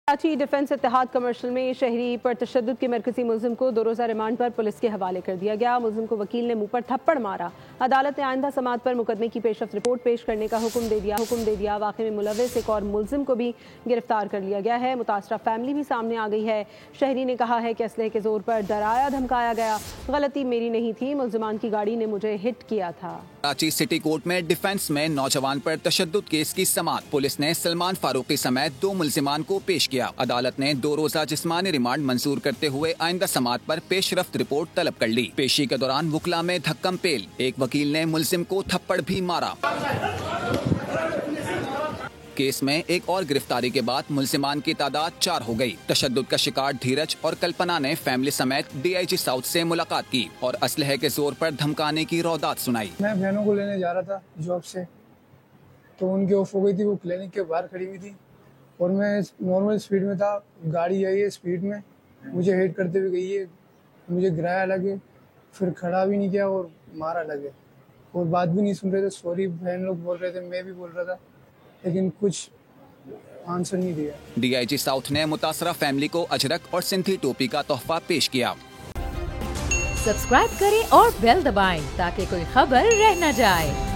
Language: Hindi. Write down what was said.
कराची डिफेंस इत्तेहाद कमर्शियल में शहरी पर तशद्दुद के मरकजी मुलजिम को 2 रोज़ा रिमांड पर पुलिस के हवाले कर दिया गया। मुलजिम को वकील ने मुंह पर थप्पड़ मारा। अदालत ने आइंदा समात पर मुकदमे की पेशरफ्त रिपोर्ट पेश करने का हुक्म दे दिया। वाक़े में मुलविस एक और मुलजिम को भी गिरफ्तार कर लिया गया है। मुतासरा फैमिली भी सामने आ गई है। शहरी ने कहा है कि असलहे के जोर पर डराया धमकाया गया, गलती मेरी नहीं थी, मुलजिमान की गाड़ी ने मुझे हिट किया था। कराची सिटी कोर्ट में डिफेंस में नौजवान पर तशद्दुद केस की समात। पुलिस ने सलमान फारूकी समेत 2 मुलजिमान को पेश किया। अदालत ने 2 रोजा जिस्मानी रिमांड मंजूर करते हुए आइंदा समात पर पेशरफ्त रिपोर्ट तलब कर ली। पेशी के दौरान वुकला में धक्कम पेल, एक वकील ने मुलजिम को थप्पड़ भी मारा। केस में एक और गिरफ्तारी के बाद मुलजिमान की तादाद 4 हो गई। तशद्दुद का शिकार धीरज और कल्पना ने फैमिली समेत DIG साउथ से मुलाकात की और असलहे के जोर पर धमकाने की रौदात सुनाई। मैं बहनों को लेने जा रहा था जॉब से, तो उनकी ऑफ हो गई थी, वो क्लिनिक के बाहर खड़ी हुई थी और मैं नॉर्मल स्पीड में था। गाड़ी आई है स्पीड में, मुझे हिट करते हुए गई है, मुझे गिराया लगे, फिर खड़ा भी नहीं किया और मारा लगे और बात भी नहीं सुन रहे थे। सॉरी बहन लोग बोल रहे थे, मैं भी बोल रहा था, लेकिन कुछ आंसर नहीं दिया। DIG साउथ ने मुतासरा फैमिली को अजरक और सिंथी टोपी का तोहफा पेश किया। सब्सक्राइब करें और बेल दबाएं ताकि कोई खबर रह न जाए।